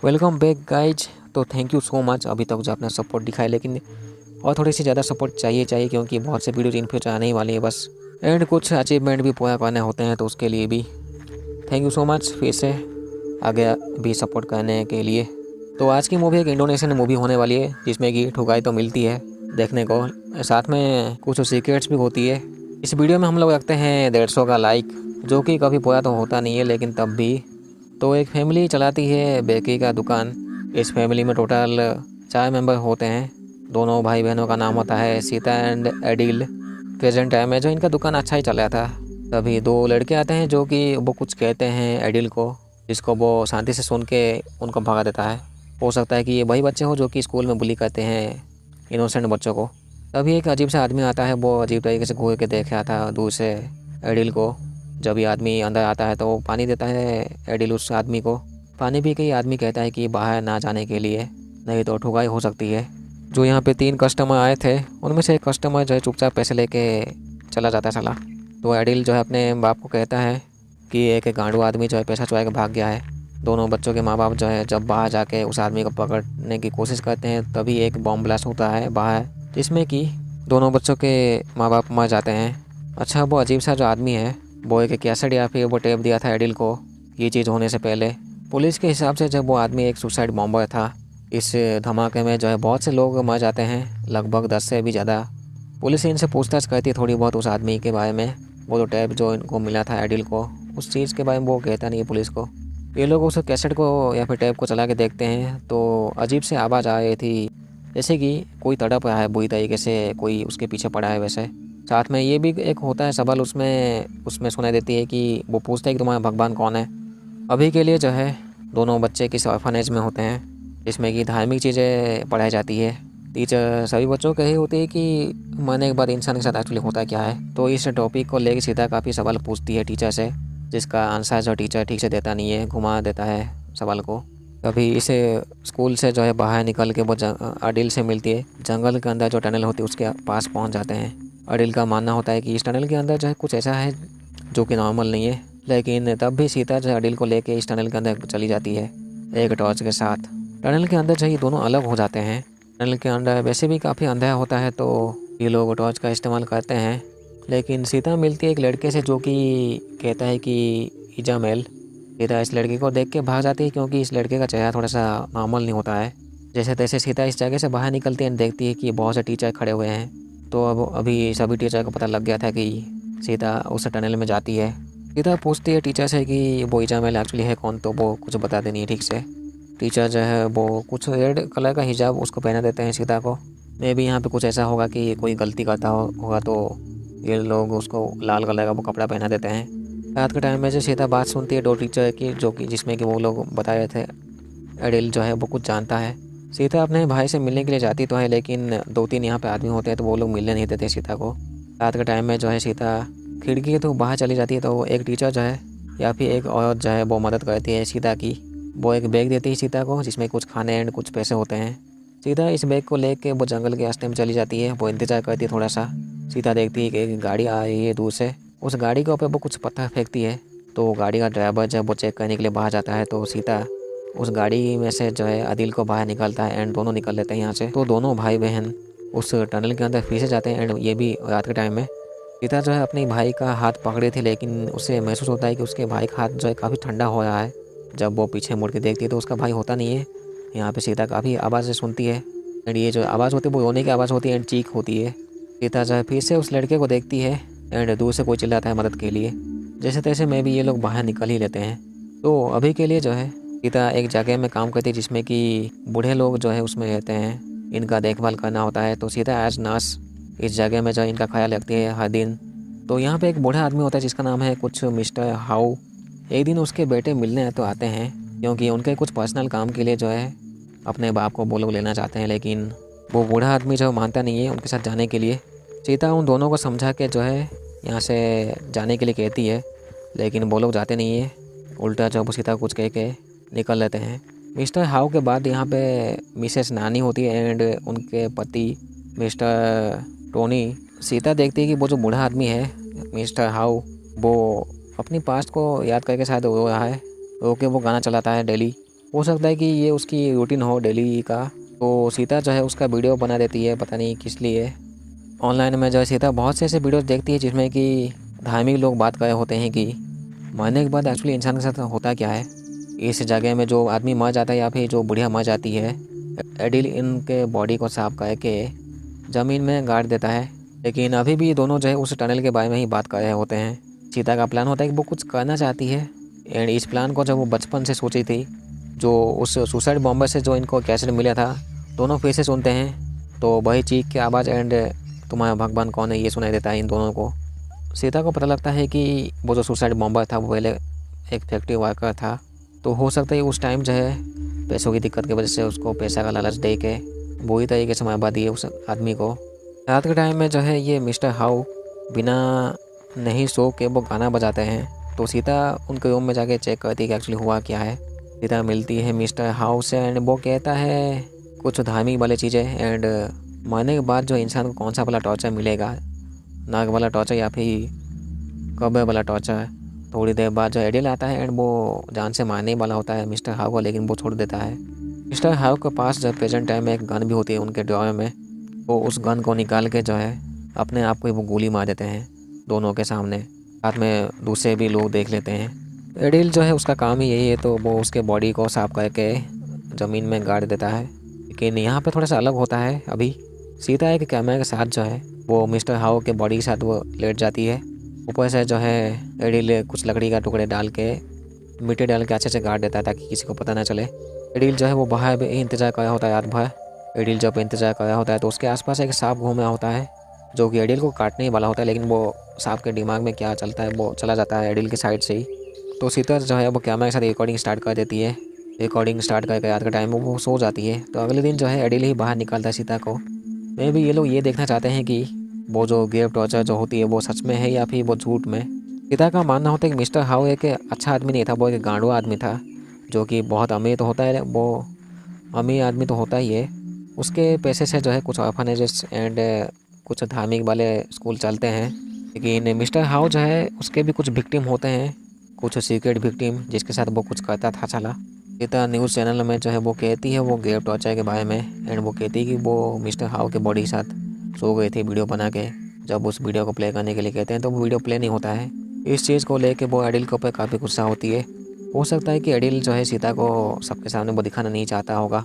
Welcome back guys. तो thank you so much अभी तक जो आपने सपोर्ट दिखाया, लेकिन और थोड़ी सी ज़्यादा सपोर्ट चाहिए क्योंकि बहुत से वीडियोज इन फ्यूचर आने ही वाली है बस। एंड कुछ अचीवमेंट भी पूरा करने होते हैं, तो उसके लिए भी थैंक यू सो मच फिर से आगे भी सपोर्ट करने के लिए। तो आज की मूवी एक इंडोनेशियन मूवी होने वाली है जिसमें कि ठुकाई तो मिलती है देखने को, साथ में कुछ सीक्रेट्स भी होती है। इस वीडियो में हम लोग रखते हैं 150 का लाइक, जो कि कभी पूरा तो होता नहीं है लेकिन तब भी। तो एक फैमिली चलाती है बेकरी का दुकान। इस फैमिली में टोटल 4 मेंबर होते हैं। दोनों भाई बहनों का नाम होता है सीता एंड एडिल। प्रेजेंट टाइम में जो इनका दुकान अच्छा ही चल रहा था, तभी 2 लड़के आते हैं जो कि वो कुछ कहते हैं एडिल को, जिसको वो शांति से सुन के उनको भगा देता है। हो सकता है कि ये वही बच्चे हो जो कि स्कूल में बुली करते हैं इनोसेंट बच्चों को। तभी एक अजीब सा आदमी आता है, वो अजीब तरीके से घूर के देख रहा था दूर से एडिल को। जब ये आदमी अंदर आता है तो वो पानी देता है एडिल उस आदमी को। पानी पी के ये आदमी कहता है कि बाहर ना जाने के लिए, नहीं तो ठुकाई हो सकती है। जो यहाँ पे 3 कस्टमर आए थे उनमें से एक कस्टमर जो है चुपचाप पैसे लेके चला जाता है साला। तो एडिल जो है अपने बाप को कहता है कि एक गांडू आदमी जो है पैसा चुरा के भाग गया है। दोनों बच्चों के माँ बाप जो है जब बाहर जाके उस आदमी को पकड़ने की कोशिश करते हैं, तभी एक बॉम्ब ब्लास्ट होता है बाहर, जिसमें कि दोनों बच्चों के माँ बाप मर जाते हैं। अच्छा, वो अजीब सा जो आदमी है वो एक कैसेट या फिर वो टेप दिया था एडिल को ये चीज़ होने से पहले। पुलिस के हिसाब से जब वो आदमी एक सुसाइड बॉम्बर था। इस धमाके में जो है बहुत से लोग मर जाते हैं, लगभग 10 से भी ज़्यादा। पुलिस इनसे पूछताछ करती है थोड़ी बहुत उस आदमी के बारे में। वो तो टैब जो इनको मिला था एडिल को, उस चीज़ के बारे में वो कहता नहीं है पुलिस को। ये लोग उस कैसेट को या फिर टैब को चला के देखते हैं तो अजीब से आवाज़ आ रही थी, जैसे कि कोई तड़प रहा है बुरी तरीके से, कोई उसके पीछे पड़ा है वैसे। साथ में ये भी एक होता है सवाल उसमें सुनाई देती है कि वो पूछता है कि तुम्हारा भगवान कौन है। अभी के लिए जो है दोनों बच्चे किसी ऑर्फनेज में होते हैं जिसमें कि धार्मिक चीज़ें पढ़ाई जाती है। टीचर सभी बच्चों को यही होती है कि मरने के बाद इंसान के साथ एक्चुअली होता क्या है। तो इस टॉपिक को लेकर सीता काफ़ी सवाल पूछती है टीचर से, जिसका आंसर जो टीचर ठीक से देता नहीं है, घुमा देता है सवाल को। कभी इसे स्कूल से जो है बाहर निकल के वो अडिल से मिलती है। जंगल के अंदर जो टनल होती है उसके पास पहुंच जाते हैं। अडिल का मानना होता है कि इस टनल के अंदर जो है कुछ ऐसा है जो कि नॉर्मल नहीं है, लेकिन तब भी सीता जो है अडिल को लेके इस टनल के अंदर चली जाती है एक टॉर्च के साथ। टनल के अंदर जो ये दोनों अलग हो जाते हैं। टनल के अंदर वैसे भी काफ़ी अंधेरा होता है, तो ये लोग टॉर्च का इस्तेमाल करते हैं। लेकिन सीता मिलती है एक लड़के से जो कि कहता है कि इजामेल। सीता इस लड़के को देख के भाग जाती है क्योंकि इस लड़के का चेहरा थोड़ा सा नॉर्मल नहीं होता है। जैसे तैसे सीता इस जगह से बाहर निकलती है, देखती है कि बहुत से टीचर खड़े हुए हैं। तो अब अभी सभी टीचर को पता लग गया था कि सीता उस टनल में जाती है। सीता पूछती है टीचर से कि वो इजामेल एक्चुअली है कौन, तो वो कुछ बता देनी है ठीक से। टीचर जो है वो कुछ रेड कलर का हिजाब उसको पहना देते हैं सीता को। मे भी यहाँ पे कुछ ऐसा होगा कि कोई गलती करता होगा तो ये लोग उसको लाल कलर का वो कपड़ा पहना देते हैं। रात के टाइम में जो सीता बात सुनती है 2 टीचर की, जो कि जिसमें कि वो लोग बता रहे थे एडिल जो है वो कुछ जानता है। सीता अपने भाई से मिलने के लिए जाती तो है, लेकिन 2-3 यहाँ पे आदमी होते हैं तो वो लोग मिलने नहीं देते सीता को। रात के टाइम में जो है सीता खिड़की के तो बाहर चली जाती है, तो एक टीचर जो है या फिर एक औरत जो है वो मदद करती है सीता की। वो एक बैग देती है सीता को जिसमें कुछ खाने एंड कुछ पैसे होते हैं। सीता इस बैग को लेके वो जंगल के रास्ते में चली जाती है। वो इंतज़ार करती है थोड़ा सा। सीता देखती है कि एक गाड़ी आ रही है दूर से। उस गाड़ी के ऊपर वो कुछ पत्थर फेंकती है, तो गाड़ी का ड्राइवर जब वो चेक करने के लिए बाहर जाता है तो सीता उस गाड़ी में से जो है आदिल को बाहर निकालता है एंड दोनों निकल लेते हैं यहाँ से। तो दोनों भाई बहन उस टनल के अंदर फिर से जाते हैं एंड ये भी रात के टाइम में। सीता जो है अपने भाई का हाथ पकड़े थे, लेकिन उसे महसूस होता है कि उसके भाई का हाथ जो है काफ़ी ठंडा हो रहा है। जब वो पीछे मुड़ के देखती है तो उसका भाई होता नहीं है। यहाँ पे सीता काफ़ी आवाज़ें सुनती है एंड ये जो आवाज़ होती है वो रोने की आवाज़ होती है एंड चीख होती है। सीता जो है फिर से उस लड़के को देखती है एंड दूर से कोई चिल्लाता है मदद के लिए। जैसे तैसे में भी ये लोग बाहर निकल ही लेते हैं। तो अभी के लिए जो है सीता एक जगह में काम करती है जिसमें कि बूढ़े लोग जो है उसमें रहते हैं, इनका देखभाल करना होता है। तो सीता एज नर्स इस जगह में जो है इनका ख्याल रखती है हर दिन। तो यहाँ पे एक बूढ़ा आदमी होता है जिसका नाम है कुछ मिस्टर हाउ। एक दिन उसके बेटे मिलने तो आते हैं क्योंकि उनके कुछ पर्सनल काम के लिए जो है अपने बाप को वो लोग लेना चाहते हैं, लेकिन वो बूढ़ा आदमी जो मानता नहीं है उनके साथ जाने के लिए। सीता उन दोनों को समझा के जो है यहाँ से जाने के लिए कहती है, लेकिन वो लोग जाते नहीं है। उल्टा जो सीता कुछ कह के निकल लेते हैं। मिस्टर हाउ के बाद यहाँ पे मिसेस नानी होती है एंड उनके पति मिस्टर टोनी। सीता देखती है कि वो जो बूढ़ा आदमी है मिस्टर हाउ, वो अपनी पास्ट को याद करके शायद रो रहा है। रो के वो गाना चलाता है डेली। हो सकता है कि ये उसकी रूटीन हो डेली का। तो सीता जो है उसका वीडियो बना देती है, पता नहीं किस लिए। ऑनलाइन में जो है सीता बहुत से ऐसे वीडियोस देखती है जिसमें कि धार्मिक लोग बात कर रहे होते हैं कि मरने के बाद एक्चुअली इंसान के साथ होता क्या है। इस जगह में जो आदमी मर जाता है या फिर जो बुढ़िया मर जाती है, एडिल इनके बॉडी को साफ करके ज़मीन में गाड़ देता है। लेकिन अभी भी दोनों जो है उस टनल के बारे में ही बात कर रहे होते हैं। सीता का प्लान होता है कि वो कुछ करना चाहती है, एंड इस प्लान को जब वो बचपन से सोची थी, जो उस सुसाइड बॉम्बर से जो इनको कैसेट मिला था, दोनों फिर से सुनते हैं तो वही चीख की आवाज़ एंड तुम्हारा भगवान कौन है ये सुनाई देता है इन दोनों को। सीता को पता लगता है कि वो जो सुसाइड बॉम्बर था वो पहले एक फैक्ट्री वर्कर था। तो हो सकता है उस टाइम जो है पैसों की दिक्कत की वजह से उसको पैसा का लालच दे के बुरी तरीके से मार दिए उस आदमी को। रात के टाइम में जो है ये मिस्टर हाउ बिना नहीं सो के वो गाना बजाते हैं। तो सीता उनके रूम में जाके चेक करती है कि एक्चुअली हुआ क्या है। सीता मिलती है मिस्टर हाउ से एंड वो कहता है कुछ धार्मिक वाली चीज़ें, एंड मरने के बाद जो इंसान को कौन सा वाला टॉर्चर मिलेगा, नाग वाला टॉर्चर या फिर कब्र वाला टॉर्चर। थोड़ी देर बाद जो एडिल आता है एंड वो जान से मारने वाला होता है मिस्टर हाउ को, लेकिन वो छोड़ देता है। मिस्टर हाउ के पास जब प्रेजेंट टाइम में एक गन भी होती है उनके ड्रॉयर में, वो उस गन को निकाल के जो है अपने आप को ही वो गोली मार देते हैं दोनों के सामने। साथ में दूसरे भी लोग देख लेते हैं। एडिल जो है उसका काम ही यही है, तो वो उसके बॉडी को साफ करके ज़मीन में गाड़ देता है। लेकिन यहाँ पे थोड़ा सा अलग होता है। अभी सीता एक कैमरा के साथ जो है वो मिस्टर हाउ के बॉडी के साथ वो लेट जाती है। ऊपर से जो है एडिल कुछ लकड़ी का टुकड़े डाल के मिट्टी डाल के अच्छे से गाड़ देता है ताकि किसी को पता ना चले। एडिल जो है वो बाहर भी इंतज़ार कर रहा होता है रात भर। एडिल जब इंतज़ार कर रहा होता है तो उसके आसपास एक सांप घूम रहा होता है जो कि एडिल को काटने ही वाला होता है, लेकिन वो सांप के दिमाग में क्या चलता है वो चला जाता है एडिल की साइड से ही। तो सीता जो है वो कैमरा के साथ रिकॉर्डिंग स्टार्ट कर देती है। रिकॉर्डिंग स्टार्ट करके रात के टाइम में वो सो जाती है। तो अगले दिन जो है एडिल ही बाहर निकालता है सीता को। मे भी ये लोग ये देखना चाहते हैं कि वो जो ग्रेव टॉर्चर जो होती है वो सच में है या फिर वो झूठ में। सीता का मानना होता है कि मिस्टर हाउ एक अच्छा आदमी नहीं था, वो एक गांडू आदमी था जो कि बहुत अमीर तो होता है, वो अमीर आदमी तो होता ही है। उसके पैसे से जो है कुछ ऑर्फनेजेस एंड कुछ धार्मिक वाले स्कूल चलते हैं। लेकिन मिस्टर हाउ जो है उसके भी कुछ विक्टिम होते हैं, कुछ सीक्रेट विक्टिम जिसके साथ वो कुछ करता था चला। सीता न्यूज़ चैनल में जो है वो कहती है वो ग्रेव टॉर्चर के बारे में, एंड वो कहती है कि वो मिस्टर हाउ के बॉडी के साथ सो गई थी वीडियो बना के। जब उस वीडियो को प्ले करने के लिए कहते हैं तो वो वीडियो प्ले नहीं होता है। इस चीज़ को लेके वो एडिल के ऊपर काफ़ी गुस्सा होती है। हो सकता है कि एडिल जो है सीता को सबके सामने वो दिखाना नहीं चाहता होगा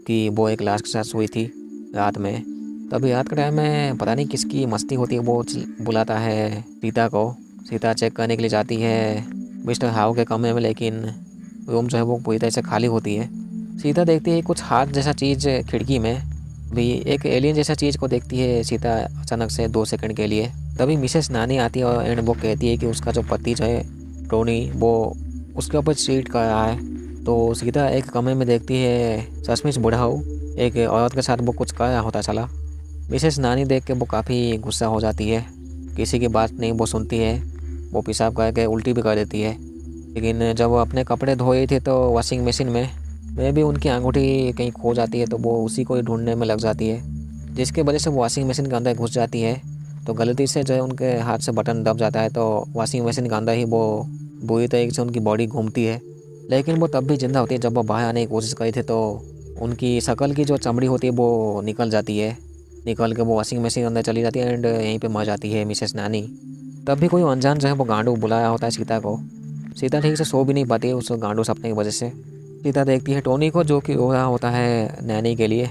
कि वो एक लाश के साथ सोई थी रात में। तभी रात के टाइम में पता नहीं किसकी मस्ती होती है, वो बुलाता है सीता को। सीता चेक करने के लिए जाती है मिस्टर हाउ के कमरे में, लेकिन रूम जो है वो पूरी तरह से खाली होती है। सीता देखती है कुछ हाथ जैसा चीज़ खिड़की में, भी एक एलियन जैसा चीज़ को देखती है सीता अचानक से 2 सेकंड के लिए। तभी मिसेस नानी आती है और एंड वो कहती है कि उसका जो पति जो है टोनी वो उसके ऊपर चीट कर रहा है। तो सीता एक कमरे में देखती है सचमुच बुढ़ाऊ एक औरत के साथ वो कुछ कर रहा होता चला। मिसेस नानी देख के वो काफ़ी गुस्सा हो जाती है, किसी की बात नहीं वो सुनती है, वो पेशाब करके उल्टी भी कर देती है। लेकिन जब वो अपने कपड़े धो रही थी तो वॉशिंग मशीन में भी उनकी अंगूठी कहीं खो जाती है, तो वो उसी को ही ढूंढने में लग जाती है, जिसकी वजह से वो वॉशिंग मशीन के अंदर घुस जाती है। तो गलती से जो है उनके हाथ से बटन दब जाता है, तो वॉशिंग मशीन के अंदर ही वो बुरी तरीके से उनकी बॉडी घूमती है। लेकिन वो तब भी जिंदा होती है। जब वो बाहर आने की कोशिश करी थी तो उनकी शक्ल की जो चमड़ी होती है वो निकल जाती है, निकल के वो वॉशिंग मशीन के अंदर चली जाती है एंड यहीं पे मर जाती है मिसेस नानी। तब भी कोई अनजान जो है वो गांडू बुलाया होता है सीता को। सीता ठीक से सो भी नहीं पाती है उस गांडू सपने की वजह से। सीता देखती है टोनी को जो कि रो रहा होता है नैनी के लिए।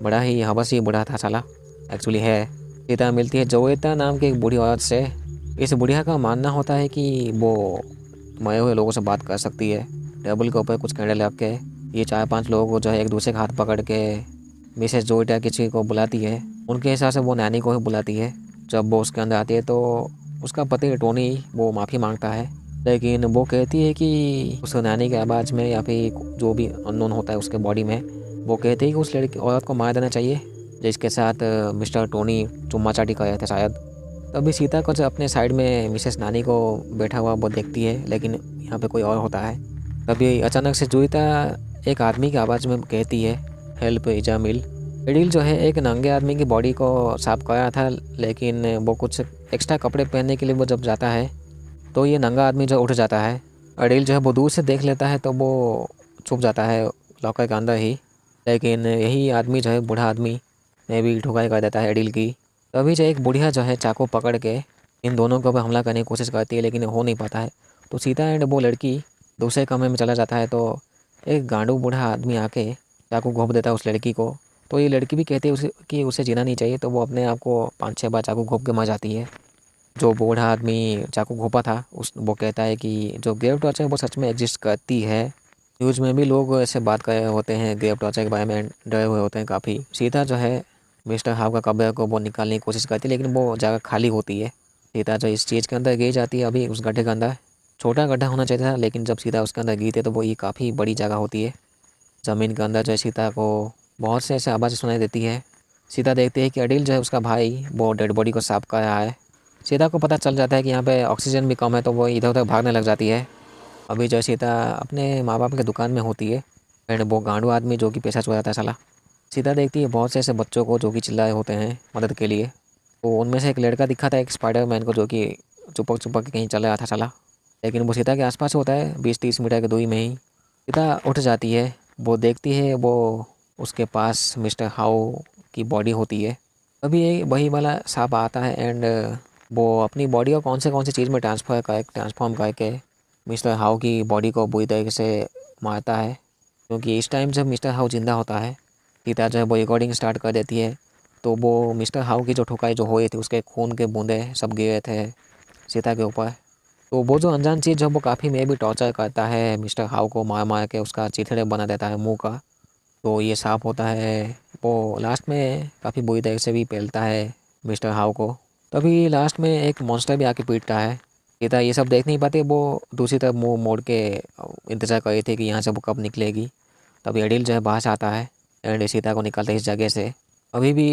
बड़ा ही हवसी बूढ़ा था साला एक्चुअली है। सीता मिलती है जोएता नाम की एक बूढ़ी औरत से। इस बुढ़िया का मानना होता है कि वो मरे हुए लोगों से बात कर सकती है। टेबल के ऊपर कुछ कैंडल रख के ये 4-5 लोगों को जो है एक दूसरे का हाथ पकड़ के मिसेस जोएटा किसी को बुलाती है। उनके हिसाब से वो नैनी को ही बुलाती है। जब वो उसके अंदर आती है तो उसका पति टोनी वो माफ़ी मांगता है, लेकिन वो कहती है कि उस नैनी के आवाज़ में या फिर जो भी अननोन होता है उसके बॉडी में, वो कहती है कि उस लड़की औरत को मार देना चाहिए जिसके साथ मिस्टर टोनी चुम्मा चाटी कर रहे थे शायद। तभी सीता को जो अपने साइड में मिसेस नानी को बैठा हुआ वो देखती है, लेकिन यहाँ पे कोई और होता है। तभी अचानक से जुईता एक आदमी की आवाज़ में कहती है हेल्प इजा मिल। एडिल जो है एक नंगे आदमी की बॉडी को साफ कर रहा था, लेकिन वो कुछ एक्स्ट्रा कपड़े पहनने के लिए वो जब जाता है तो ये नंगा आदमी जो उठ जाता है। एडिल जो है वो दूर से देख लेता है तो वो छुप जाता है लॉकर के अंदर ही। लेकिन यही आदमी जो है बूढ़ा आदमी ने भी ठुकाई कर देता है एडिल की। तभी जो एक बुढ़िया जो है चाकू पकड़ के इन दोनों को भी हमला करने की कोशिश करती है, लेकिन हो नहीं पाता है। तो सीता एंड वो लड़की दूसरे कमरे में चला जाता है। तो एक गांडू बूढ़ा आदमी आके चाकू घोंप देता है उस लड़की को। तो ये लड़की भी कहती है कि उसे जीना नहीं चाहिए, तो वो अपने आप को 5-6 बार चाकू घोंप के मर जाती है। जो बूढ़ा आदमी चाकू घोंपा था वो कहता है कि जो ग्रेव टॉर्चर है वो सच में एग्जिस्ट करती है। न्यूज़ में भी लोग ऐसे बात कर रहे होते हैं ग्रेव टॉर्चर के बारे में, डरे हुए होते हैं काफ़ी। सीता जो है मिस्टर हाउ का कब्र को वो निकालने की कोशिश करती है, लेकिन वो जगह खाली होती है। सीता जो इस चीज़ के अंदर गिर जाती है, अभी उस गड्ढे के अंदर। छोटा गड्ढा होना चाहिए था, लेकिन जब सीता उसके अंदर गिरती है तो वो ये काफ़ी बड़ी जगह होती है। ज़मीन के अंदर जो है सीता को बहुत से ऐसे आवाज़ सुनाई देती है। सीता देखती है कि अडिल जो है उसका भाई वो डेड बॉडी को साफ कर रहा है। सीता को पता चल जाता है कि यहाँ पे ऑक्सीजन भी कम है, तो वो इधर उधर भागने लग जाती है। अभी जो सीता अपने माँ बाप के दुकान में होती है एंड वो गांडू आदमी जो कि पैसा चुरा जाता है साला। सीता देखती है बहुत से ऐसे बच्चों को जो कि चिल्लाए होते हैं मदद के लिए। तो उनमें से एक लड़का दिखा था एक स्पाइडरमैन को, जो कि चुपक चुपक के कहीं चल रहा था साला। लेकिन वो सीता के आसपास होता है 20-30 मीटर की दूरी में ही। सीता उठ जाती है, वो देखती है वो उसके पास मिस्टर हाउ की बॉडी होती है। अभी वही वाला सांप आता है एंड वो अपनी बॉडी को कौन से चीज़ में ट्रांसफॉर्म करके मिस्टर हाउ की बॉडी को बुरी तरीके से मारता है। क्योंकि इस टाइम जब मिस्टर हाउ जिंदा होता है, सीता जो है वो रिकॉर्डिंग स्टार्ट कर देती है। तो वो मिस्टर हाउ की जो ठुकाई जो हुई थी उसके खून के बूंदे सब गिरे थे सीता के ऊपर। तो वो जो अनजान चीज़ है वो काफ़ी में भी टॉर्चर करता है मिस्टर हाउ को, मार मार के उसका चिथड़े बना देता है मुंह का। तो ये सांप होता है वो लास्ट में काफ़ी बुरी तरीके से भी पेलता है मिस्टर हाउ को। तभी लास्ट में एक मॉन्स्टर भी आके पीटता है। सीता ये सब देख नहीं पाते, वो दूसरी तरफ मुंह मोड़ के इंतज़ार कर रही थी कि यहाँ से वो कब निकलेगी। तभी एडिल जो है बाहर से आता है एंड सीता को निकालता है इस जगह से। अभी भी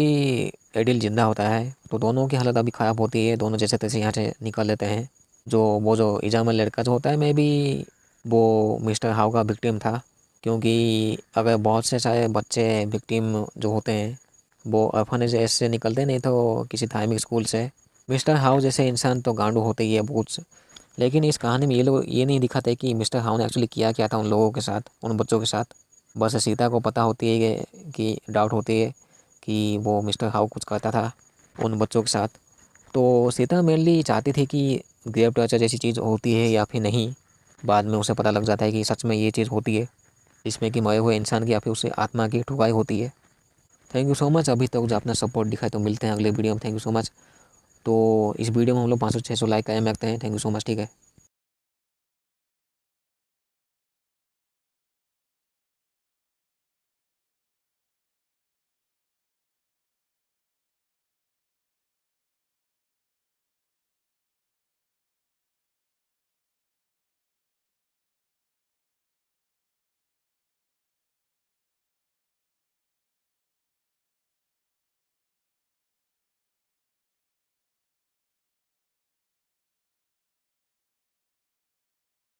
एडिल जिंदा होता है, तो दोनों की हालत अभी ख़राब होती है। दोनों जैसे तैसे यहाँ से निकल लेते हैं। जो इजामल लड़का जो होता है, मे बी वो मिस्टर हाउ का विक्टिम था। क्योंकि अगर बहुत से सारे बच्चे विक्टिम जो होते हैं वो ऑर्फनेज से निकलते, नहीं तो किसी धार्मिक स्कूल से। मिस्टर हाउ जैसे इंसान तो गांडू होते ही है बहुत। लेकिन इस कहानी में ये लोग ये नहीं दिखाते कि मिस्टर हाउ ने एक्चुअली किया क्या था उन लोगों के साथ, उन बच्चों के साथ। बस सीता को पता होती है कि डाउट होती है कि वो मिस्टर हाउ कुछ करता था उन बच्चों के साथ। तो सीता मेनली चाहती थी कि ग्रेव टॉर्चर जैसी चीज़ होती है या फिर नहीं। बाद में उसे पता लग जाता है कि सच में ये चीज़ होती है, जिसमें कि मरे हुए इंसान की या फिर उसे आत्मा की ठुकाई होती है। थैंक यू सो मच अभी तक जो अपना सपोर्ट दिखाए। तो मिलते हैं अगले वीडियो में। Thank you so much. तो इस वीडियो में हम लोग 500-600 लाइक कायम रखते हैं। Thank you so much. ठीक है।